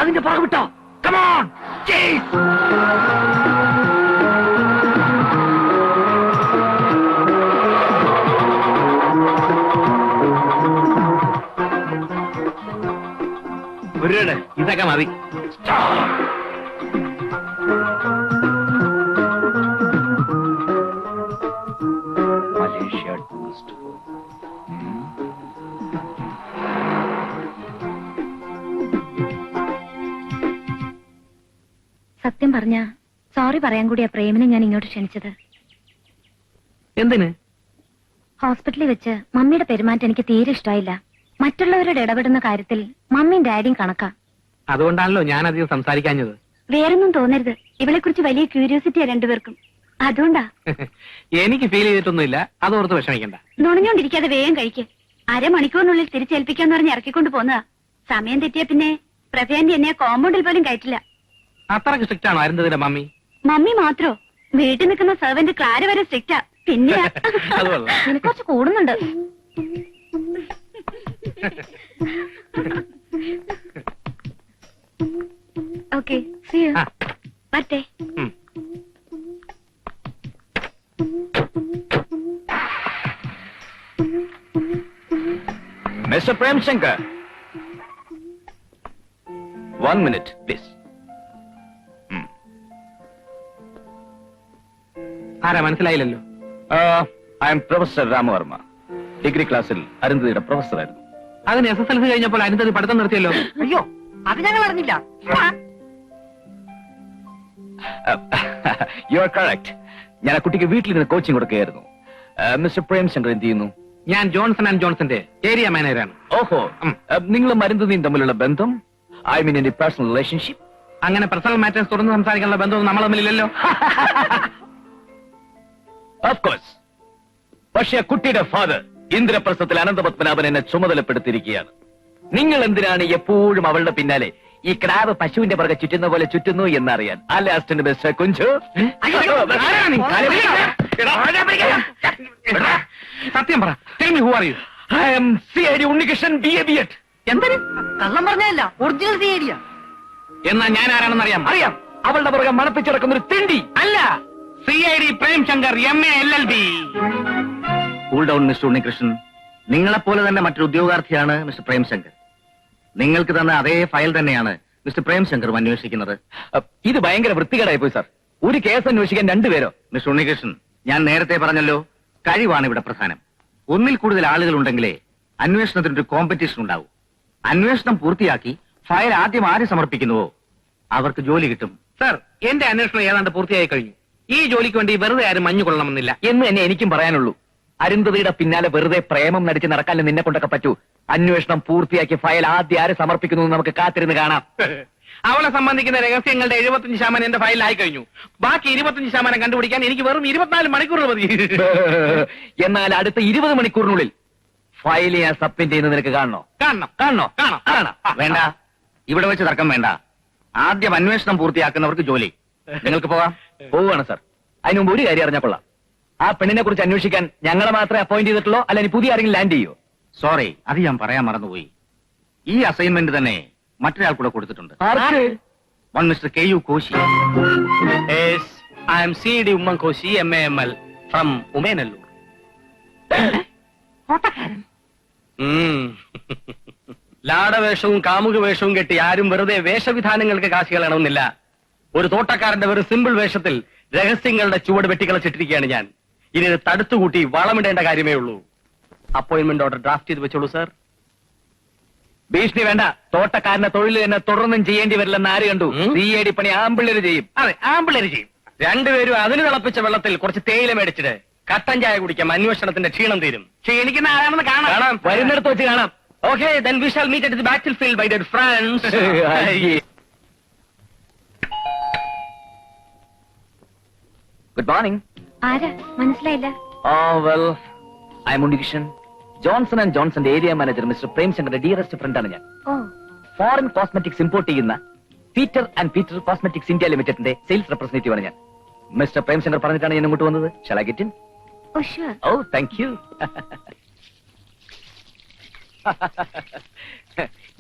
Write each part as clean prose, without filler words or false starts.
അതിന്റെ പുറകെ വിട്ടോ. കമോൺ ഒരു ഇതൊക്കെ മതി. Malaysia tourist home. സത്യം പറഞ്ഞ സോറി പറയാൻ കൂടിയാ പ്രേമിനെ ഞാൻ ഇങ്ങോട്ട് ക്ഷണിച്ചത്. എന്തിന്? ഹോസ്പിറ്റലിൽ വെച്ച് മമ്മിയുടെ പെരുമാറ്റം എനിക്ക് തീരെ ഇഷ്ടമായില്ല. മറ്റുള്ളവരുടെ ഇടപെടുന്ന കാര്യത്തിൽ മമ്മിയും ഡാഡിയും കണക്കാ. അതുകൊണ്ടാണല്ലോ ഞാൻ അധികം സംസാരിക്കാഞ്ഞത്. വേറൊന്നും തോന്നരുത്, ഇവളെ കുറിച്ച് വലിയ ക്യൂരിയോസിറ്റിയാ രണ്ടുപേർക്കും. അതുകൊണ്ടാ. എനിക്ക് ഫീൽ ചെയ്തിട്ടൊന്നുമില്ല, അതോർത്ത് വിഷമിക്കണ്ട. നുണഞ്ഞോണ്ടിരിക്കാതെ വേഗം കഴിക്ക്. അരമണിക്കൂറിനുള്ളിൽ തിരിച്ചേൽപ്പിക്കാന്ന് പറഞ്ഞ് ഇറക്കിക്കൊണ്ട് പോന്നതാ. സമയം തെറ്റിയ പിന്നെ പ്രഭയാന്റി എന്നെ കോമ്പൗണ്ടിൽ പോലും കയറ്റില്ല. അത്രക്ക് സ്ട്രിക്റ്റ് ആണോ അരുന്ധതിന്റെ മമ്മി? മമ്മി മാത്രോ? വീട്ടിൽ നിൽക്കുന്ന സെർവന്റ് ക്ലാര വരെ സ്ട്രിക്റ്റാ. പിന്നെ നിനക്ക് കുറച്ച് കൂടുന്നുണ്ട്. Okay, see you. വരട്ടെ. Mr. Premshankar, 1 minute, please. ആരാ മനസ്സിലായില്ലല്ലോ? I am Professor Ramavarma. Degree ക്ലാസ്സിൽ അരുന്ധതിയുടെ പ്രൊഫസറായിരുന്നു. അതിന് SSLC കഴിഞ്ഞപ്പോൾ അരുന്ധതി പഠിത്തം നിർത്തിയല്ലോ. അയ്യോ, അത് ഞങ്ങൾ അറിഞ്ഞില്ല. You are correct. ഞാൻ ആ കുട്ടിക്ക് വീട്ടിൽ നിന്ന് കോച്ചിങ് കൊടുക്കുകയായിരുന്നു. മിസ്റ്റർ പ്രേംശങ്കർ എന്ത് ചെയ്യുന്നു? ഞാൻ ജോൺസൺ ആൻഡ് ജോൺസന്റെ ഏരിയ മാനേജറാണ്. ഓഹോ, നിങ്ങളും അരുന്ധതിയും തമ്മിലുള്ള ബന്ധം, ഐ മീൻ എന്റെ പേഴ്സണൽ റിലേഷൻഷിപ്പ്? അങ്ങനെ പേഴ്സണൽ മാറ്റേഴ്സ് തുറന്ന് സംസാരിക്കാനുള്ള ബന്ധമൊന്നും നമ്മൾ തമ്മിലില്ലല്ലോ. Of course. പക്ഷേ ആ കുട്ടിയുടെ ഫാദർ ഇന്ദ്രപ്രസ്ഥത്തിൽ അനന്തപത്മനാഭൻ എന്നെ ചുമതലപ്പെടുത്തിയിരിക്കുകയാണ്. നിങ്ങൾ എന്തിനാണ് എപ്പോഴും അവളുടെ പിന്നാലെ ഈ ക്രാബ് പശുവിന്റെ പുറകെ ചുറ്റുന്ന പോലെ ചുറ്റുന്നു എന്നറിയാൻ. അല്ലെ അസിസ്റ്റന്റ് മിസ്റ്റർ കുഞ്ചു? സത്യം പറ. Tell me who are you? I am CID Unnikrishnan BA. എന്തിന്? കള്ളം പറഞ്ഞല്ല, ഒറിജിനൽ തീയടിയാ. എന്നാ ഞാൻ ആരാണെന്ന് അറിയാം. അറിയാം. അവളുടെ പുറകെ മണപ്പിച്ചിടക്കുന്ന ഒരു തിണ്ടി. അല്ല, CID Premshankar MA LLB. Cool down mister Unnikrishnan. നിങ്ങളെപ്പോലെ തന്നെ മറ്റൊരു ഉദ്യോഗാർത്ഥിയാണ് മിസ്റ്റർ പ്രേംശങ്കർ. നിങ്ങൾക്ക് തന്ന അതേ ഫയൽ തന്നെയാണ് മിസ്റ്റർ പ്രേംശങ്കറും അന്വേഷിക്കുന്നത്. ഇത് ഭയങ്കര വൃത്തികേടായി പോയി സാർ. ഒരു കേസ് അന്വേഷിക്കാൻ രണ്ടുപേരോ? മിസ്റ്റർ ഉണ്ണികൃഷ്ണൻ, ഞാൻ നേരത്തെ പറഞ്ഞല്ലോ, കഴിവാണ് ഇവിടെ പ്രധാനം. ഒന്നിൽ കൂടുതൽ ആളുകൾ ഉണ്ടെങ്കിലേ അന്വേഷണത്തിനൊരു കോമ്പറ്റീഷൻ ഉണ്ടാവും. അന്വേഷണം പൂർത്തിയാക്കി ഫയൽ ആദ്യം ആര് സമർപ്പിക്കുന്നുവോ അവർക്ക് ജോലി കിട്ടും. സർ, എന്റെ അന്വേഷണം ഏതാണ്ട് പൂർത്തിയായി കഴിഞ്ഞു. ഈ ജോലിക്ക് വേണ്ടി വെറുതെ ആരും മഞ്ഞു കൊള്ളണമെന്നില്ല എന്ന് തന്നെ എനിക്കും പറയാനുള്ളൂ. അരുന്ധതിയുടെ പിന്നാലെ വെറുതെ പ്രേമം നടിച്ച് നടക്കാനും നിന്നെ കൊണ്ടൊക്കെ പറ്റൂ. അന്വേഷണം പൂർത്തിയാക്കി ഫയൽ ആദ്യം ആര് സമർപ്പിക്കുന്നു നമുക്ക് കാത്തിരുന്ന് കാണാം. അവളെ സംബന്ധിക്കുന്ന രഹസ്യങ്ങളുടെ 75% എന്റെ ഫയലിലായി കഴിഞ്ഞു. ബാക്കി 25% കണ്ടുപിടിക്കാൻ എനിക്ക് വെറും 24 മണിക്കൂർ മതി. എന്നാൽ അടുത്ത 20 മണിക്കൂറിനുള്ളിൽ ഫയൽ ഞാൻ സബ്മിറ്റ് ചെയ്യുന്നത് നിനക്ക് കാണണോ? കാണണം. വേണ്ട, ഇവിടെ വെച്ച് തർക്കം വേണ്ട. ആദ്യം അന്വേഷണം പൂർത്തിയാക്കുന്നവർക്ക് ജോലി. നിങ്ങൾക്ക് പോവാം. പോവുകയാണ് സാർ. അതിന് മുമ്പ് ഒരു കാര്യം അറിഞ്ഞാൽ കൊള്ളാം. ആ പെണ്ണിനെ കുറിച്ച് അന്വേഷിക്കാൻ ഞങ്ങളെ മാത്രമേ അപ്പോയിന്റ് ചെയ്തിട്ടുള്ളൂ, അല്ല ഇനി പുതിയ ആരെങ്കിലും ലാൻഡ് ചെയ്യോ? സോറി, അത് ഞാൻ പറയാൻ മറന്നുപോയി. ഈ അസൈൻമെന്റ് തന്നെ മറ്റൊരാൾ കൂടെ കൊടുത്തിട്ടുണ്ട്. One mister KU Koshy. I am CID Oommen Koshy MAML from Umayanalloor. ലാടവേഷവും കാമുക വേഷവും കെട്ടി ആരും വെറുതെ വേഷവിധാനങ്ങൾക്ക് കാശ് കളയണമെന്നില്ല. ഒരു തോട്ടക്കാരന്റെ വെറും സിമ്പിൾ വേഷത്തിൽ രഹസ്യങ്ങളുടെ ചുവട് വെട്ടിക്കളച്ചിട്ടിരിക്കുകയാണ് ഞാൻ. ഇനി ഇത് തടുത്തുകൂട്ടി വളമിടേണ്ട കാര്യമേ ഉള്ളൂ. അപ്പോയിന്റ്മെന്റ് ഓർഡർ ഡ്രാഫ്റ്റ് ചെയ്ത് വെച്ചോളൂ സാർ. ഭീഷണി വേണ്ട. തോട്ടക്കാരന്റെ തൊഴിൽ തന്നെ തുടർന്നും ചെയ്യേണ്ടി വരില്ലെന്ന് ആര് കണ്ടു? CID പണി ആമ്പിള്ളേര് ചെയ്യും. അതെ, ആമ്പിള്ളേര് ചെയ്യും. രണ്ടുപേരും അതിന് തിളപ്പിച്ച വെള്ളത്തിൽ കുറച്ച് തേയില മേടിച്ചിട്ട് കട്ടൻ ചായ കുടിക്കാം. അന്വേഷണത്തിന്റെ ക്ഷീണം തീരും. ക്ഷീണിക്കുന്ന ആരാണെന്ന് കാണാം. വരുന്നിടത്ത് വെച്ച് കാണാം. Okay, then we shall meet at the battlefield, my dear friends. Good morning. ആരാ? മനസ്സിലായില്ല. Well, I am Unnikrishnan. Johnson and ജോൺസന്റെ ഏരിയ മാനേജർ മിസ്റ്റർ പ്രേംശങ്കറിന്റെ ഡിയറസ്റ്റ് ഫ്രണ്ടാണ് ഞാൻ. ഓ, ഫോറിൻ കോസ്മെറ്റിക്സ് ഇമ്പോർട്ട് ചെയ്യുന്ന Peter and Peter cosmetics India ലിമിറ്റഡിന്റെ sales representative ആണ് ഞാൻ. മിസ്റ്റർ പ്രേംശങ്കർ പറഞ്ഞിട്ടാണ് ഞാൻ ഇങ്ങോട്ട് വന്നത്. Shall I get in? Oh sure. Oh thank you.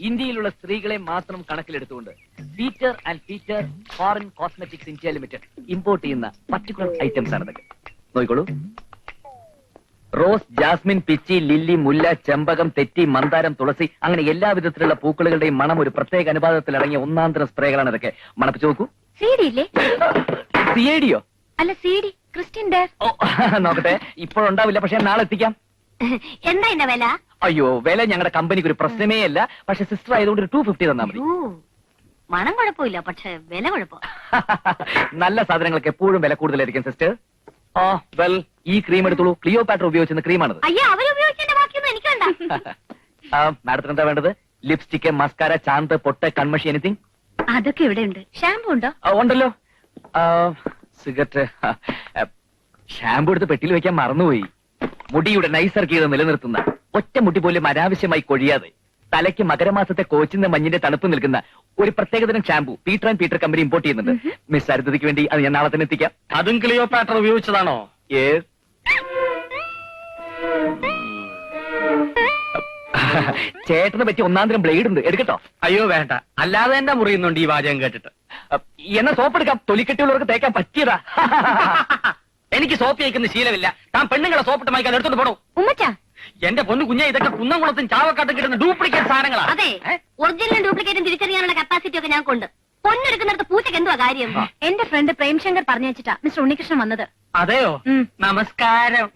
ഇന്ത്യയിലുള്ള സ്ത്രീകളെ മാത്രം കണക്കിലെടുത്തുകൊണ്ട് Peter and Peter foreign cosmetics India limited import ചെയ്യുന്ന പർട്ടിക്കുലർ ഐറ്റംസ് ആണ് ഇതൊക്കെ. നോക്കിക്കോളൂ. റോസ്, ജാസ്മിൻ, പിച്ചി, ലില്ലി, മുല്ല, ചെമ്പകം, തെറ്റി, മന്ദാരം, തുളസി, അങ്ങനെ എല്ലാ വിധത്തിലുള്ള പൂക്കളുടെയും മണം ഒരു പ്രത്യേക അനുപാതത്തിൽ അടങ്ങിയ ഒന്നാന്തര സ്പ്രേകളാണ് ഇതൊക്കെ. മണപ്പിച്ചു നോക്കൂ. CD ഇല്ലേ? സിഐഡിയോ? അല്ല CD, ക്രിസ്ത്യൻ ഡയർ. ഓ നോക്കട്ടെ, ഇപ്പോഴുണ്ടാവില്ല, പക്ഷെ നാളെ എത്തിക്കാം. എന്താ ഇതിന്റെ വില? അയ്യോ, വില ഞങ്ങളുടെ കമ്പനിക്ക് ഒരു പ്രശ്നമേ അല്ല, പക്ഷെ സിസ്റ്റർ ആയതുകൊണ്ട് ഒരു 250 തന്നാ മതി. മണം കുഴപ്പമില്ല, പക്ഷെ വില കുഴപ്പം. നല്ല സാധനങ്ങൾക്ക് എപ്പോഴും വില കൂടുതലായിരിക്കും സിസ്റ്റർ. ആ വെൽ, ഈ ക്രീം എടുത്തോളൂ. ക്ലിയോപാട്ര ഉപയോഗിച്ചിരുന്ന ക്രീമാണത്. അയ്യോ, അവരുപയോഗിച്ചതിന്റെ ബാക്കിയൊന്നും എനിക്ക് വേണ്ട. മാഡത്തിന് എന്താ വേണ്ടത്? ലിപ്സ്റ്റിക്, മസ്കാര, ചാന്ത്, പൊട്ട്, കൺമഷി, എനിത്തിങ്? അതൊക്കെ ഇവിടെ ഉണ്ട്. ഷാമ്പു ഉണ്ടോ? ഉണ്ടല്ലോ. സിഗരറ്റ്, ഷാമ്പു എടുത്ത് പെട്ടിയിൽ വെക്കാൻ മറന്നുപോയി. മുടിയുടെ നൈസർഗീയത നിലനിർത്തുന്ന, ഒറ്റ മുടി പോലും അനാവശ്യമായി കൊഴിയാതെ തലയ്ക്ക് മകരമാസത്തെ കോച്ചിന്റെ മഞ്ഞിന്റെ തണുപ്പ് നിൽക്കുന്ന ഒരു പ്രത്യേകതരം shampoo Peter and Peter company import ചെയ്യുന്നുണ്ട്. മിസ് അരുതയ്ക്ക് വേണ്ടി അത് ഞാൻ നാളെ തന്നെ എത്തിക്കാം. അതും ക്ലിയോപാട്ര ഉപയോഗിച്ചതാണോ? Yes. ചേട്ടനെ പറ്റി ഒന്നാന്തരം ബ്ലേഡ് ഉണ്ട്, എടുക്കട്ടോ? അയ്യോ വേണ്ട, അല്ലാതെ എന്റെ മുറിയുന്നുണ്ട് ഈ വാചകം കേട്ടിട്ട്. എന്നാ സോപ്പ് എടുക്കാം, തൊലിക്കെട്ടിയുള്ളവർക്ക് തേക്കാൻ പറ്റിയതാ. എനിക്ക് സോപ്പ് കഴിക്കുന്ന ശീലമില്ല. താൻ പെണ്ണുങ്ങളെ സോപ്പിട്ട് മയക്കാൻ എടുത്തോണ്ട് പോണോ? ഉമ്മച്ചാ, എന്റെ പൊന്നു കുഞ്ഞെ, ഇതൊക്കെ കുന്നംകുളത്തും ചാവക്കാട്ടും കിട്ടുന്ന ഡ്യൂപ്ലിക്കേറ്റ് സാധനങ്ങളാ. അതെ, ഒറിജിനലും ഡ്യൂപ്ലിക്കേറ്റും തിരിച്ചറിയാനുള്ള കപ്പാസിറ്റി ഒക്കെ ഞാൻ കൊണ്ട്. പൊന്നെടുക്കുന്നിടത്ത് പൂച്ചക്ക് എന്തുവാ കാര്യം? എന്റെ ഫ്രണ്ട് പ്രേംശങ്കർ പറഞ്ഞു വെച്ചിട്ടാ മിസ്റ്റർ ഉണ്ണികൃഷ്ണൻ വന്നത്. അതെയോ? നമസ്കാരം.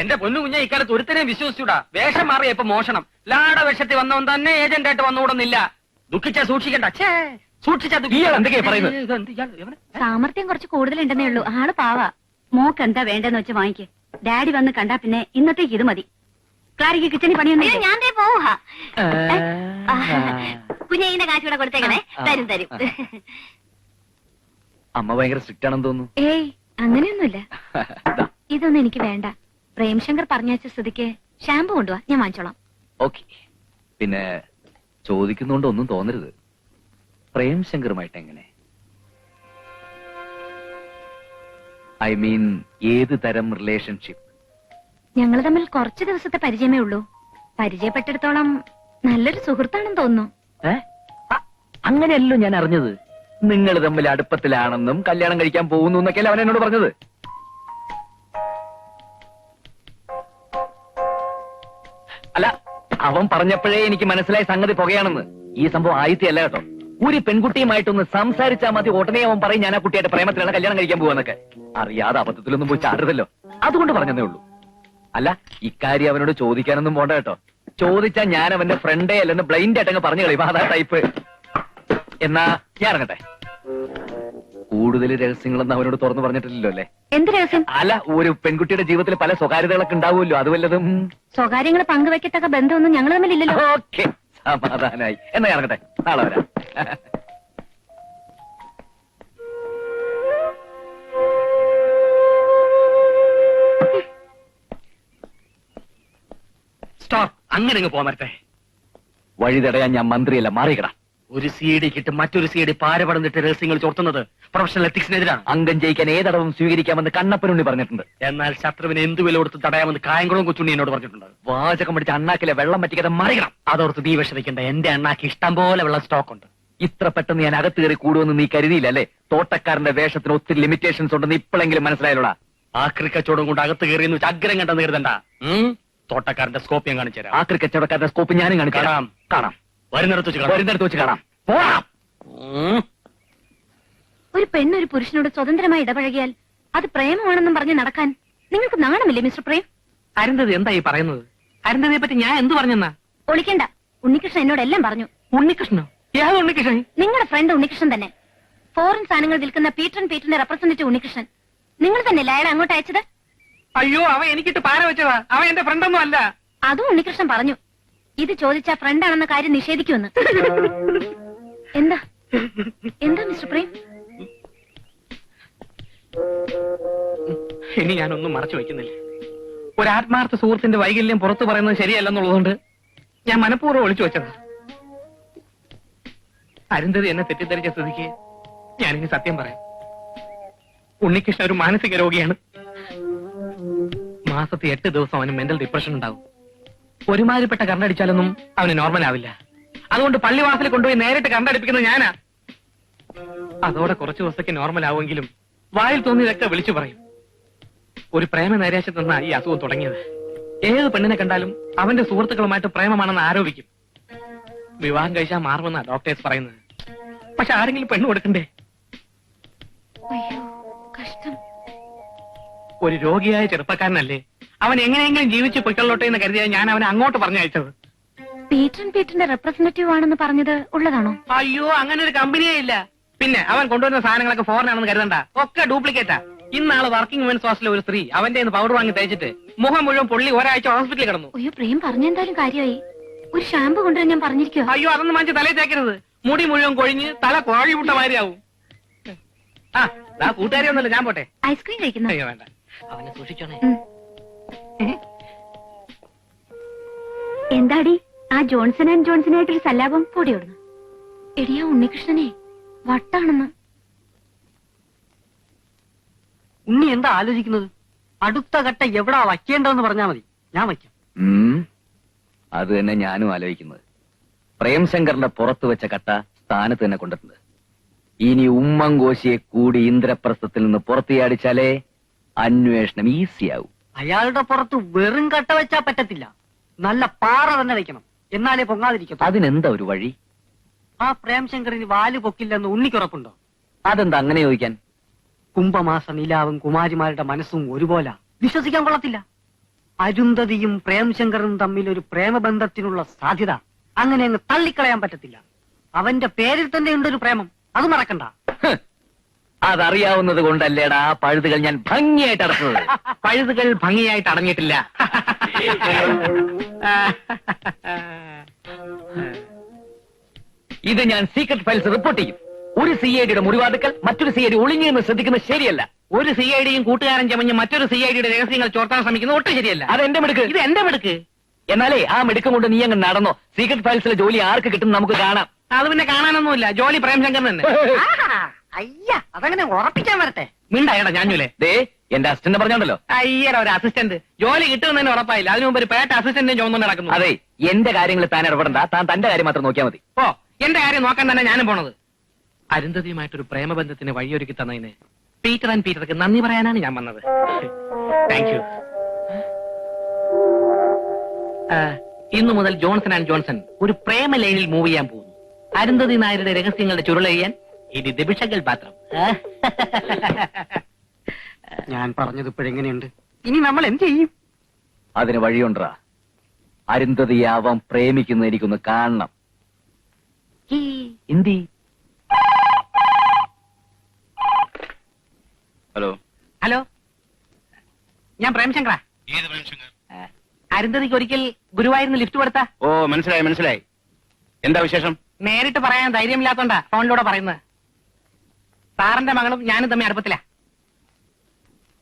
എന്റെ പൊന്നു കുഞ്ഞെ, ഇക്കാലത്ത് ഒരുത്തനെയും വിശ്വസിച്ചൂടാ. വേഷം മാറിയ ഇപ്പൊ മോഷണം. ലാട വേഷത്തിൽ വന്നവൻ തന്നെ ഏജന്റ് ആയിട്ട് വന്നുകൂടുന്നില്ല. ദുഃഖിച്ചാ സൂക്ഷിക്കണ്ട. സൂക്ഷിച്ചാ എന്തൊക്കെയാ പറയുന്നത്? സാമർത്ഥ്യം കുറച്ച് കൂടുതലുണ്ടെന്നേ ഉള്ളൂ. ആള് പാവാ. മോക്ക് എന്താ വേണ്ടെന്ന് വെച്ച് വാങ്ങിക്ക്. ഡാഡി വന്ന് കണ്ടാ പിന്നെ ഇന്നത്തേക്ക് ഇത് മതി. ക്ലാരിക്ക് കിച്ചണിൽ പണിയൊന്നും ഞാൻ പോവാ. കുഞ്ഞിന്റെ കാശ് കൂടെ കൊടുത്തേക്കണേ. തരും തരും. അമ്മ ഭയങ്കര സ്ട്രിക്റ്റ് ആണെന്ന് തോന്നുന്നു. ഏയ്, അങ്ങനെയൊന്നുമില്ല. ഇതൊന്നും എനിക്ക് വേണ്ട. പ്രേംശങ്കർ പറഞ്ഞ സ്ഥിതിക്ക് ഷാമ്പു കൊണ്ടുവാ, ഞാൻ വാങ്ങിച്ചോളാം. ഓക്കെ. പിന്നെ ചോദിക്കുന്നോണ്ട് ഒന്നും തോന്നരുത്. പ്രേംശങ്കറുമായിട്ട് എങ്ങനെ? ഐ മീൻ, ഏത് തരം റിലേഷൻഷിപ്പ്? ഞങ്ങൾ തമ്മിൽ കുറച്ച് ദിവസത്തെ പരിചയമേ ഉള്ളൂ. പരിചയപ്പെട്ടിടത്തോളം നല്ലൊരു സുഹൃത്താണെന്ന് തോന്നുന്നു. അങ്ങനെയല്ലോ ഞാൻ അറിഞ്ഞത്. നിങ്ങൾ തമ്മിൽ അടുപ്പത്തിലാണെന്നും കല്യാണം കഴിക്കാൻ പോകുന്നു എന്നൊക്കെയല്ലേ അവൻ എന്നോട് പറഞ്ഞത്. അല്ല, അവൻ പറഞ്ഞപ്പോഴേ എനിക്ക് മനസ്സിലായ സംഗതി പുകയാണെന്ന്. ഈ സംഭവം ആയിത്തല്ല കേട്ടോ. ഒരു പെൺകുട്ടിയുമായിട്ടൊന്ന് സംസാരിച്ചാൽ മതി, ഉടനെ അവൻ പറയും ഞാൻ ആ കുട്ടിയായിട്ട് പ്രേമത്തിലാണ് കല്യാണം കഴിക്കാൻ പോവാന്നൊക്കെ. അറിയാതെ അബദ്ധത്തിലൊന്നും പോയി ചാടരുതല്ലോ, അതുകൊണ്ട് പറഞ്ഞതേ ഉള്ളൂ. അല്ല, ഇക്കാര്യം അവനോട് ചോദിക്കാനൊന്നും പോണ്ട കേട്ടോ. ചോദിച്ചാൽ ഞാൻ അവന്റെ ഫ്രണ്ടേ അല്ലെന്ന് ബ്ലൈൻഡ് ആയിട്ടങ്ങ് പറഞ്ഞു കളയും. അതാ ടൈപ്പ്. എന്നാ ഞാൻ ഇറങ്ങട്ടെ. കൂടുതൽ രഹസ്യങ്ങളൊന്നും അവനോട് തുറന്നു പറഞ്ഞിട്ടില്ലല്ലോ അല്ലേ? എന്ത് രഹസ്യം? അല്ല, ഒരു പെൺകുട്ടിയുടെ ജീവിതത്തിൽ പല സ്വകാര്യതകളൊക്കെ ഉണ്ടാവുമല്ലോ, അത് വല്ലതും? സ്വകാര്യങ്ങൾ പങ്കുവെക്കത്തക്ക ബന്ധമൊന്നും ഞങ്ങൾ തമ്മിലില്ലല്ലോ. ഓക്കെ, സമാധാനായി. എന്നാ ഇറങ്ങട്ടെ, നാളെ വരാം. സ്റ്റോപ്പ്. അങ്ങനെ അങ്ങ് പോമരട്ടെ. വഴി തടയാൻ ഞാൻ മന്ത്രിയല്ല, മാറിക്കടാ. ഒരു CD കിട്ടും മറ്റൊരു CD പാരപടന്നിട്ട് രഹസ്യങ്ങൾ ചോർത്തുന്നത് പ്രൊഫഷണൽ എത്തിക്സിനെതിരാണ്. അംഗം ജയിക്കാൻ ഏതടവും സ്വീകരിക്കാമെന്ന് കണ്ണപ്പനുണ്ണി പറഞ്ഞിട്ടുണ്ട്. എന്നാൽ ശത്രുവിനെ എന്ത് വില കൊടുത്ത് തടയാമെന്ന് കായംകുളം കൊച്ചുണ്ണി എന്നോട് പറഞ്ഞിട്ടുണ്ട്. വാചകം പിടിച്ച അണ്ണാക്കിലെ വെള്ളം പറ്റിക്കാതെ മാറിക്കണം. അതോർത്ത് നീ വിഷമിക്കണ്ട. എന്റെ അണ്ണാക്ക് ഇഷ്ടം പോലെ വെള്ളം സ്റ്റോക്ക് ഉണ്ട്. ഇത്ര പെട്ടെന്ന് ഞാൻ അകത്ത് കയറി കൂടുമെന്ന് നീ കരുതിയില്ല അല്ലേ? തോട്ടക്കാരന്റെ വേഷത്തിന് ഒത്തിരി ലിമിറ്റേഷൻസ് ഉണ്ടെന്ന് ഇപ്പോഴെങ്കിലും മനസ്സിലായല്ലോടാ. ആ ക്രിക്കച്ചോടും കൊണ്ട് അകത്ത് കയറിയെന്ന് വെച്ച് അഗ്രം കണ്ടെന്ന് കരുതണ്ട. തോട്ടക്കാരന്റെ സ്കോപ്പ് ഞാൻ കാണിച്ചു തരാം. ആ കച്ചവടക്കാരന്റെ സ്കോപ്പ് ഞാനും കാണിക്കാം. കാണാം. വരുന്നിടത്ത് വെച്ച് കാണാം. പോവാം. ഒരു പെണ്ണൊരു പുരുഷനോട് സ്വതന്ത്രമായി ഇടപഴകിയാൽ അത് പ്രേമമാണെന്നും പറഞ്ഞ് നടക്കാൻ നിങ്ങൾക്ക് നാണമില്ലേ മിസ്റ്റർ പ്രേം? അരുന്ധതി എന്താ ഈ പറയുന്നത്? അരുന്ധതിയെ പറ്റി ഞാൻ എന്ത് പറഞ്ഞെന്നാ? ഒളിക്കണ്ട. ഉണ്ണികൃഷ്ണൻ എന്നോട് എല്ലാം പറഞ്ഞു. ഉണ്ണികൃഷ്ണനോ? ഏത് ഉണ്ണികൃഷ്ണൻ? നിങ്ങളുടെ ഫ്രണ്ട് ഉണ്ണികൃഷ്ണൻ തന്നെ. ഫോറിൻ സാധനങ്ങൾ വിൽക്കുന്ന പീറ്ററിന്റെ റെപ്രസെന്റേറ്റീവ് ഉണ്ണികൃഷ്ണൻ. നിങ്ങൾ തന്നെയല്ലേ അയാളെ അങ്ങോട്ട് അയച്ചത്? അയ്യോ, അവൻ എനിക്കിട്ട് പാര വെച്ചതാ. അവൻ എന്റെ ഫ്രണ്ടൊന്നും അല്ല. അതും ഉണ്ണികൃഷ്ണൻ പറഞ്ഞു. ഇത് ചോദിച്ചാ ഫ്രണ്ടാണെന്ന കാര്യം നിഷേധിക്കുമെന്ന്. എന്താ എന്താ മിസ്റ്റർ പ്രേം? ഇനി ഞാനൊന്നും മറച്ചു വെക്കുന്നില്ല. ഒരു ആത്മാർത്ഥ സുഹൃത്തിന്റെ വൈകല്യം പുറത്തു പറയുന്നത് ശരിയല്ലെന്നുള്ളതുകൊണ്ട് ഞാൻ മനഃപൂർവ്വം ഒളിച്ചു വെച്ചതാ. അരുന്ധതി എന്നെ തെറ്റിദ്ധരിച്ച സ്ഥിതിക്ക് ഞാനിനി സത്യം പറയാം. ഉണ്ണികൃഷ്ണൻ ഒരു മാനസിക രോഗിയാണ്. മാസത്തിൽ 8 ദിവസം അവന് മെന്റൽ ഡിപ്രഷൻ ഉണ്ടാവും. ഒരുമാതിരിപ്പെട്ട കറണ്ടടിച്ചാലൊന്നും അവന് നോർമൽ ആവില്ല. അതുകൊണ്ട് പള്ളിവാസലിൽ കൊണ്ടുപോയി നേരിട്ട് കറണ്ടടിപ്പിക്കുന്നത് ഞാനാ. അതോടെ കുറച്ചു ദിവസത്തേക്ക് നോർമൽ ആവുമെങ്കിലും വായിൽ തോന്നിയതൊക്കെ വിളിച്ചു പറയും. ഒരു പ്രേമ നൈരാശ്യത്തിൽ നിന്നാ ഈ അസുഖം തുടങ്ങിയത്. ഏത് പെണ്ണിനെ കണ്ടാലും അവന്റെ സുഹൃത്തുക്കളുമായിട്ട് പ്രേമമാണെന്ന് ആരോപിക്കും. വിവാഹം കഴിച്ചാൽ മാറുമെന്നാ ഡോക്ടേഴ്സ് പറയുന്നത്. പക്ഷെ ആരെങ്കിലും പെണ്ണ് കൊടുക്കണ്ടേ? അയ്യോ കഷ്ടം. ഒരു രോഗിയായ ചെറുപ്പക്കാരനല്ലേ, അവൻ എങ്ങനെയെങ്കിലും ജീവിച്ച് പൊയ്ക്കൊള്ളോട്ടെ എന്ന് കരുതിയാൽ ഞാൻ അവനെ അങ്ങോട്ട് പറഞ്ഞയച്ചത്. പീറ്ററിന്റെ റെപ്രസെന്റേറ്റീവ് ആണെന്ന് പറഞ്ഞത് ഉള്ളതാണോ? അയ്യോ, അങ്ങനെ ഒരു കമ്പനിയേ ഇല്ല. പിന്നെ അവൻ കൊണ്ടുവരുന്ന സാധനങ്ങളൊക്കെ ഫോറിൻ ആണെന്ന് കരുതണ്ട, ഒക്കെ ഡ്യൂപ്ലിക്കേറ്റാ. ഇന്നാള് വർക്കിംഗ് വുമൻസ് ഹോസ്റ്റലിലെ ഒരു സ്ത്രീ അവന്റെ പൗഡർ വാങ്ങി തേച്ചിട്ട് മുഖം മുഴുവൻ പൊള്ളി ഒരാഴ്ച ഹോസ്പിറ്റലിൽ കിടന്നു. അയ്യോ പ്രേം പറഞ്ഞെന്തായാലും കാര്യമായി. ഒരു ഷാമ്പു കൊണ്ടുവരാൻ ഞാൻ പറഞ്ഞിരിക്കോ? അയ്യോ, അതൊന്നും വാങ്ങിച്ച് തലയിൽ തേക്കരുത്. മുടി മുഴുവൻ കൊഴിഞ്ഞ് തല കോഴി വിട്ട മാതിരിയാവും. ആ കൂട്ടുകാരി ഒന്നുമില്ല, ഞാൻ പോട്ടെ. ഐസ്ക്രീം കഴിക്കുന്നു. അയ്യോ വേണ്ട, അവനെ സൂക്ഷിച്ചോണേ. എന്താടി ആ ജോൺസൺ ആൻഡ് ജോൺസനായിട്ടൊരു സല്ലാപം കൂടി ഓടുന്നു? എടിയാ ഉണ്ണികൃഷ്ണനെ വട്ടാണെന്ന്. ഉണ്ണി എന്താ ആലോചിക്കുന്നത്? അടുത്ത ഘട്ടം എവിടാ വയ്ക്കേണ്ടതെന്ന് പറഞ്ഞാൽ മതി, ഞാൻ വയ്ക്കാം. അത് തന്നെ ഞാനും ആലോചിക്കുന്നത്. പ്രേംശങ്കറിന്റെ പുറത്തു വെച്ച കട്ട സ്ഥാനത്ത് തന്നെ കൊണ്ടിട്ടുണ്ട്. ഇനി ഉമ്മൻകോശിയെ കൂടി ഇന്ദ്രപ്രസ്ഥത്തിൽ നിന്ന് പുറത്തിയാടിച്ചാലേ അന്വേഷണം ഈസിയാവും. അയാളുടെ പുറത്ത് വെറും കട്ട വെച്ചാ പറ്റത്തില്ല, നല്ല പാറ തന്നെ വെക്കണം, എന്നാലേ പൊങ്ങാതിരിക്കും. അതിനെന്താ ഒരു വഴി? ആ പ്രേംശങ്കറിന് വാല് പൊക്കില്ലെന്ന് ഉണ്ണിക്കുറപ്പുണ്ടോ? അതെന്താ അങ്ങനെ ചോദിക്കാൻ? കുംഭമാസ നിലാവും കുമാരിമാരുടെ മനസ്സും ഒരുപോലെ വിശ്വസിക്കാൻ കൊള്ളത്തില്ല. അരുന്ധതിയും പ്രേംശങ്കറും തമ്മിൽ ഒരു പ്രേമബന്ധത്തിനുള്ള സാധ്യത അങ്ങനെ അങ്ങ് തള്ളിക്കളയാൻ പറ്റത്തില്ല. അവന്റെ പേരിൽ തന്നെ ഉണ്ടൊരു പ്രേമം, അത് മറക്കണ്ട. അതറിയാവുന്നത് കൊണ്ടല്ലേടാ ആ പഴുതുകൾ ഞാൻ ഭംഗിയായിട്ട് അടക്കുന്നത്. പഴുതുകൾ ഭംഗിയായിട്ട് അടങ്ങിയിട്ടില്ല. ഇത് ഞാൻ സീക്രട്ട് ഫയൽസ് റിപ്പോർട്ട് ചെയ്യും. ഒരു CIDയുടെ മുറിവാതുക്കൾ മറ്റൊരു CID ഒളിഞ്ഞെന്ന് ശ്രദ്ധിക്കുന്നത് ശരിയല്ല. ഒരു CIDയും കൂട്ടുകാരൻ ചമഞ്ഞ് മറ്റൊരു CIDയുടെ രഹസ്യങ്ങൾ ചോർത്താൻ ശ്രമിക്കുന്നത് ഒട്ടും ശരിയല്ല. അത് എന്റെ മിടുക്ക്. ഇത് എന്റെ മിടുക്ക്. എന്നാലേ ആ മിടുക്കം കൊണ്ട് നീ അങ്ങ് നടന്നോ. സീക്രട്ട് ഫയൽസിലെ ജോലി ആർക്ക് കിട്ടും നമുക്ക് കാണാം. അത് പിന്നെ കാണാനൊന്നുമില്ല, ജോലി പ്രേംശങ്കർ തന്നെ. അയ്യ, അതങ്ങനെ ഉറപ്പിക്കാൻ വരട്ടെ. മിണ്ടായടാ ഞാഞ്ഞൂലേ. ദേ എന്റെ അസിസ്റ്റന്റ് പറഞ്ഞോണ്ടല്ലോ. അയ്യടാ, ഒരു അസിസ്റ്റന്റ് ജോലി കിട്ടുമെന്ന് ഉറപ്പായില്ല. അതിനു മുമ്പ് ഒരു പേട്ട അസിസ്റ്റന്റിനെ ചോദിച്ചു നടക്കുന്നു. അതെ, എന്റെ കാര്യങ്ങളിൽ താൻ ഇടപെടണ്ട. താൻ തന്റെ കാര്യം മാത്രം നോക്കിയാൽ മതി. ഓ, എന്റെ കാര്യം നോക്കാൻ തന്നെ ഞാനും പോണത്. അരുന്ധതിയുമായിട്ടൊരു പ്രേമബന്ധത്തിന് വഴിയൊരുക്കി തന്നതിന് പീറ്റർ ആൻഡ് പീറ്റർക്ക് നന്ദി പറയാനാണ് ഞാൻ വന്നത്. Thank you. ഇന്നു മുതൽ ജോൺസൺ ആൻഡ് ജോൺസൺ ഒരു പ്രേമ ലൈനിൽ മൂവ് ചെയ്യാൻ പോകുന്നു. അരുന്ധതി നായരുടെ രഹസ്യങ്ങളുടെ ചുരുളെയ്യാൻ ഇനി ദിബിഷകൾ പാത്രം. ഞാൻ പറഞ്ഞത് ഇപ്പോഴെങ്ങനെയുണ്ട്? ഇനി നമ്മൾ എന്ത് ചെയ്യും? അതിന് വഴിയുണ്ടാ. അരുന്ധതിയെ അവൻ പ്രേമിക്കുന്ന എനിക്കൊന്ന് കാണണം. എന്തി? ഹലോ ഹലോ, ഞാൻ പ്രേംശങ്കറാ. ഏത് പ്രേംശങ്കർ? അരുന്ധതിക്ക് ഒരിക്കൽ ഗുരുവായൂരിന്ന് ലിഫ്റ്റ് കൊടുത്താ. ഓ, മനസ്സിലായി മനസ്സിലായി. എന്താ വിശേഷം? നേരിട്ട് പറയാൻ ധൈര്യമില്ലാത്തോണ്ടാ ഫോണിലൂടെ പറയുന്നത്. സാറിന്റെ മകളും ഞാനും തമ്മിൽ അടുപ്പത്തില്ല.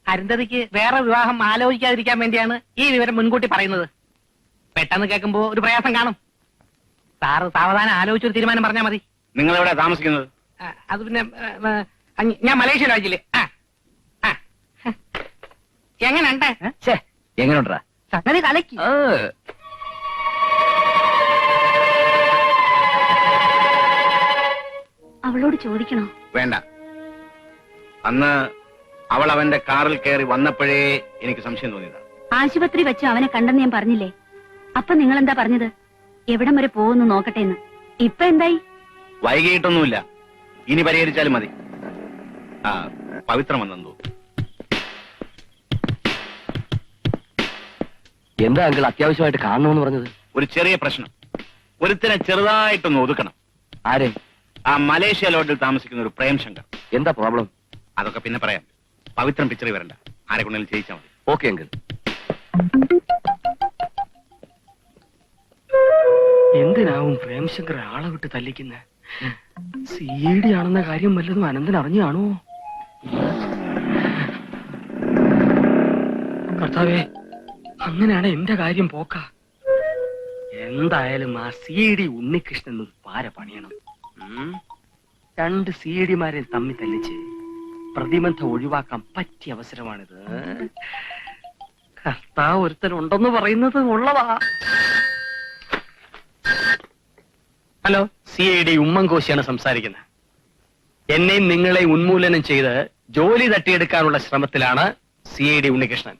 അരുന്ധതിക്ക് വേറെ വിവാഹം ആലോചിക്കാതിരിക്കാൻ വേണ്ടിയാണ് ഈ വിവരം മുൻകൂട്ടി പറയുന്നത്. പെട്ടെന്ന് കേൾക്കുമ്പോ ഒരു പ്രയാസം കാണും. സാറ് സാവധാനം ആലോചിച്ചൊരു തീരുമാനം പറഞ്ഞാൽ മതി. നിങ്ങൾ എവിടെ താമസിക്കുന്നത്? അത് പിന്നെ ഞാൻ മലേഷ്യ രാജ്യത്തില്. എങ്ങനെയുണ്ട്? എങ്ങനെയുണ്ടാ? സംഗതി കലക്കി. അവളോട് ചോദിക്കണോ? വേണ്ട. അന്ന് അവൾ അവന്റെ കാറിൽ കയറി വന്നപ്പോഴേ എനിക്ക് സംശയം തോന്നിയതാണ്. ആശുപത്രി വെച്ച് അവനെ കണ്ടെന്ന് ഞാൻ പറഞ്ഞില്ലേ? അപ്പൊ നിങ്ങൾ എന്താ പറഞ്ഞത്? എവിടം വരെ പോകുന്നു നോക്കട്ടെ എന്ന്. ഇപ്പൊ എന്തായി? വൈകിട്ടൊന്നുമില്ല, ഇനി പരിഹരിച്ചാലും മതി. ആ, പവിത്രം വന്നെന്തോ. എന്താ അങ്കിൾ അത്യാവശ്യമായിട്ട് കാണണമെന്ന് പറഞ്ഞത്? ഒരു ചെറിയ പ്രശ്നം. ഒരുത്തിനെ ചെറുതായിട്ടൊന്ന് ഒതുക്കണം. ആരെ? ആ മലേഷ്യ ലോഡിൽ താമസിക്കുന്ന ഒരു പ്രേംശങ്കർ. എന്താ പ്രോബ്ലം? അതൊക്കെ പിന്നെ പറയാം. പവിത്രം പിക്ചറിൽ വരണ്ട, ആരെ കൊണ്ടെങ്കിലും ചെയ്യിച്ചാൽ മതി. Okay uncle. എന്തിനാവും പ്രേംശങ്കർ ആളെ വിട്ട് തല്ലിക്കുന്ന? CID ആണെന്ന കാര്യം വല്ലതും അനന്തൻ അറിഞ്ഞു കാണോ? കർത്താവേ, അങ്ങനെയാണ് എന്റെ കാര്യം പോക്ക. എന്തായാലും ആ CID ഉണ്ണികൃഷ്ണൻ പാര പണിയണം. രണ്ട് സി ഡിമാരെ തമ്മിൽ തല്ലിച്ച് പ്രതിബന്ധം ഒഴിവാക്കാൻ പറ്റിയ അവസരമാണിത്. കർത്താവ് ഒരുത്തനുണ്ടെന്ന് പറയുന്നത് ഉള്ളതാ. ഹലോ, CID ഉമ്മൻകോശിയാണ് സംസാരിക്കുന്നത്. എന്നെയും നിങ്ങളെ ഉന്മൂലനം ചെയ്ത് ജോലി തട്ടിയെടുക്കാനുള്ള ശ്രമത്തിലാണ് CID ഉണ്ണികൃഷ്ണൻ.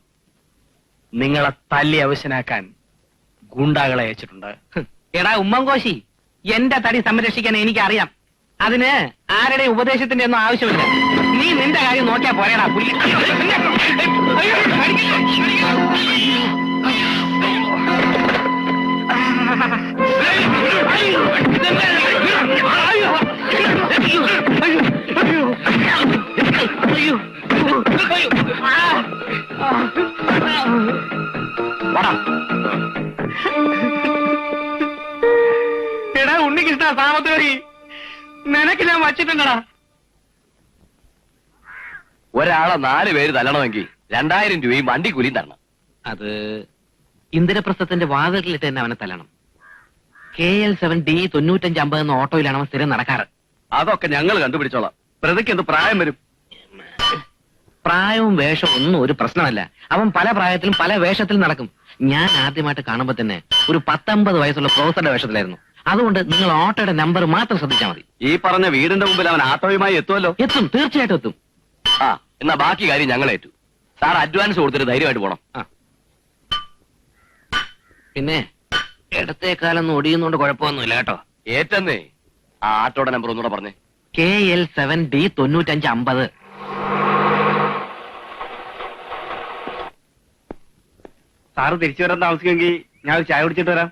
നിങ്ങളെ തല്ലി അവശനാക്കാൻ ഗുണ്ടാകളെ അയച്ചിട്ടുണ്ട്. എടാ ഉമ്മൻകോശി, എന്റെ തടി സംരക്ഷിക്കാൻ എനിക്കറിയാം. അതിന് ആരുടെ ഉപദേശത്തിന്റെ ഒന്നും ആവശ്യമില്ല. നീ നിന്റെ കാര്യം നോക്കിയാ പോരേടാ പുല്ലി. എടാ ഉണ്ണികൃഷ്ണ സാമത്തോരി, നിനക്ക് ഞാൻ വച്ചിട്ടുണ്ടടാ. ഒരാളെ 4 പേര് തല്ലണമെങ്കിൽ 2000 രൂപയും വണ്ടി കൂലിയും തരണം. അത് ഇന്ദ്രപ്രസ്ഥത്തിന്റെ വാതിലിട്ട് തന്നെ അവനെ തല്ലണം. KL7D 9550 എന്ന ഓട്ടോയിലാണ് അവൻ സ്ഥിരം നടക്കാറ്. അതൊക്കെ ഞങ്ങൾ കണ്ടുപിടിച്ചോളാം. പ്രതിക്ക് എന്ത് പ്രായം വരും? പ്രായവും വേഷവും ഒന്നും ഒരു പ്രശ്നമല്ല. അവൻ പല പ്രായത്തിലും പല വേഷത്തിലും നടക്കും. ഞാൻ ആദ്യമായിട്ട് കാണുമ്പോ തന്നെ ഒരു 19 വയസ്സുള്ള പ്രൊഫസറുടെ വേഷത്തിലായിരുന്നു. അതുകൊണ്ട് നിങ്ങൾ ഓട്ടോയുടെ നമ്പർ മാത്രം ശ്രദ്ധിച്ചാൽ മതി. ഈ പറഞ്ഞ വീടിന്റെ മുമ്പിൽ അവൻ ആട്ടോയുമായി എത്തുമല്ലോ. എത്തും, തീർച്ചയായിട്ടും എത്തും. ആ, എന്നാ ബാക്കി കാര്യം ഞങ്ങൾ ഏറ്റു. സാർ അഡ്വാൻസ് കൊടുത്തിട്ട് ധൈര്യമായിട്ട് പോണം. പിന്നെ ഇടത്തേക്കാലൊന്നും ഒടിയുന്നോണ്ട് കുഴപ്പമൊന്നുമില്ല കേട്ടോ. ഏറ്റന്നേ. ആ ആട്ടോയുടെ നമ്പർ ഒന്നുകൂടെ പറഞ്ഞേ. KL7D 9550. സാറ് തിരിച്ചു വരാൻ താമസിക്കുമെങ്കിൽ ഞാൻ ഒരു ചായ കുടിച്ചിട്ട് വരാം.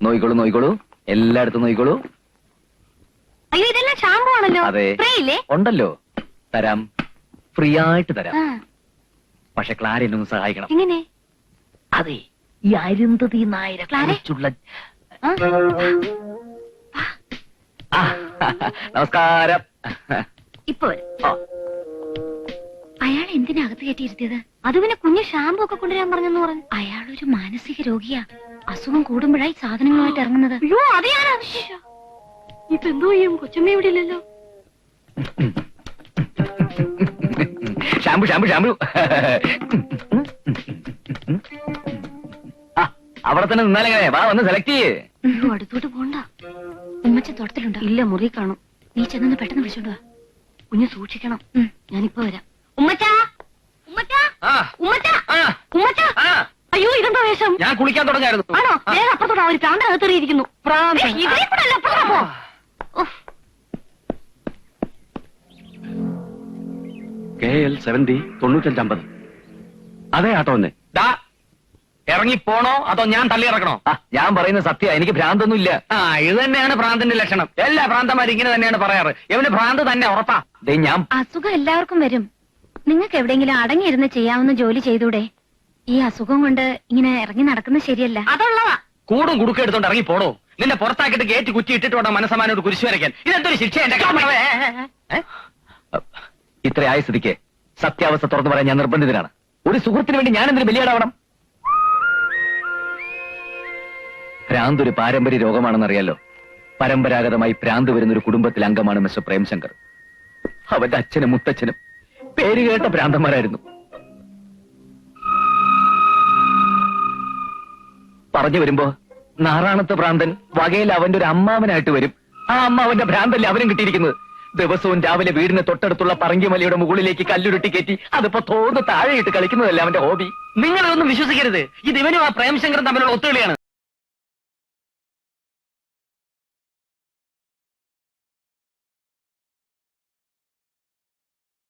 നോയിക്കോളൂ, എല്ലായിടത്തും നോയിക്കോളൂ. അയ്യോ, ഇതെല്ലാം ഷാമ്പു ആണല്ലോ. അതെ, സ്പ്രേ ഇല്ലേ? ഉണ്ടല്ലോ, തരാം, ഫ്രീ ആയിട്ട് തരാം. ആ, പക്ഷെ ക്ലാര എന്നെ ഒന്ന് സഹായിക്കണം. എങ്ങനെ? അതെ, ഈ അരുന്ധതി നായരെ കുറിച്ചുള്ള ആ? ആ, നമസ്കാരം. ഇപ്പൊ വരും. ആ, അയാൾ എന്തിനാ അകത്ത് കയറ്റിയിരുത്തിയത്? അത് പിന്നെ കുഞ്ഞ് ഷാമ്പു ഒക്കെ കൊണ്ടുവരാൻ പറഞ്ഞെന്ന് പറഞ്ഞു. അയാളൊരു മാനസിക രോഗിയാ. അസുഖം കൂടുമ്പോഴായി സാധനങ്ങളുമായിട്ട് ഇറങ്ങുന്നത്. അയ്യോ, അത് ഞാനാ. ഇപ്പൊ എന്തോ ചെയ്യും? കൊച്ചമ്മ ഇവിടെ ഇല്ലല്ലോ. ഷാമ്പു. ആ, അവിടെ തന്നെ നിന്നാലെങ്ങനെ? വാ, വന്ന് സെലക്ട് ചെയ്യേ. അടുത്തോട്ട് പോണ്ട. ഉമ്മച്ച തോട്ടത്തിലുണ്ടോ? ഇല്ല, മുറി കാണും. നീ ചെന്ന് പെട്ടെന്ന് വിളിച്ചോണ്ട് വാ. കുഞ്ഞ് സൂക്ഷിക്കണം. ഞാനിപ്പോ വരാം. ഉമ്മച്ചാ. അയ്യോ, ഇതെന്താ വേഷം? ഞാൻ കുളിക്കാൻ തുടങ്ങായിരുന്നു. ആണോ? വേഗം അപ്പുറത്തോടാ, ഒരു പ്രാന്ത അകത്തെറിയിരിക്കുന്നു. KL7D 9550. അതെ ആട്ടോ തന്നെ. ഇറങ്ങി പോണോ അതോ ഞാൻ തള്ളി ഇറക്കണോ? ഞാൻ പറയുന്ന സത്യ, എനിക്ക് ഭ്രാന്തൊന്നും ഇല്ല. ഇത് തന്നെയാണ് ഭ്രാന്തിന്റെ ലക്ഷണം. എല്ലാ ഭ്രാന്തന്മാരും ഇങ്ങനെ തന്നെയാണ് പറയാറ്. ഇവന് ഭ്രാന്ത് തന്നെ ഉറപ്പാ. ഞാൻ അസുഖം എല്ലാവർക്കും വരും. നിങ്ങൾക്ക് എവിടെയെങ്കിലും അടങ്ങിയിരുന്ന് ചെയ്യാവുന്ന ജോലി ചെയ്തൂടെ? ഈ അസുഖം കൊണ്ട് ഇങ്ങനെ ഇറങ്ങി നടക്കുന്നത് ശരിയല്ല. അതുള്ളതാ. കൂടും കുടുക്കം എടുത്തോണ്ട് ഇറങ്ങി പോടോ. നിന്നെ പുറത്താക്കിയിട്ട് ഗേറ്റ് കുറ്റി ഇട്ടിട്ട് വേണം മനസ്സമാനോട് കുരിശ് വരയ്ക്കാൻ. ഇതെന്തൊരു ശിക്ഷ എന്റെ ഇത്ര ആയ സ്ഥിതിക്ക് സത്യാവസ്ഥ തുറന്നു പറയാൻ ഞാൻ നിർബന്ധിതനാണ്. ഒരു സുഹൃത്തിന് വേണ്ടി ഞാൻ എന്തിനു ബലിയാടാവണം? ഭ്രാന്ത് ഒരു പാരമ്പര്യ രോഗമാണെന്നറിയാലോ. പരമ്പരാഗതമായി ഭ്രാന്ത് വരുന്ന ഒരു കുടുംബത്തിലെ അംഗമാണ് മിസ്റ്റർ പ്രേംശങ്കർ. അവന്റെ അച്ഛനും മുത്തച്ഛനും പേരുകേട്ട ഭ്രാന്തന്മാരായിരുന്നു. പറഞ്ഞു വരുമ്പോ നാറാണത്തെ ഭ്രാന്തൻ വകയിൽ അവന്റെ ഒരു അമ്മാവനായിട്ട് വരും. ആ അമ്മാവന്റെ ഭ്രാന്തല്ലേ അവനും കിട്ടിയിരിക്കുന്നത്. ദിവസവും രാവിലെ വീടിന് തൊട്ടടുത്തുള്ള പറങ്കിമലയുടെ മുകളിലേക്ക് കല്ലുരുട്ടി കയറ്റി അതിപ്പോ തോർന്ന് താഴെയിട്ട് കളിക്കുന്നതല്ല അവന്റെ ഹോബി. നിങ്ങളൊന്നും വിശ്വസിക്കരുത്. ഇത് ഇവനും ആ പ്രേംശങ്കറും തമ്മിലുള്ള ഒത്തുകളിയാണ്.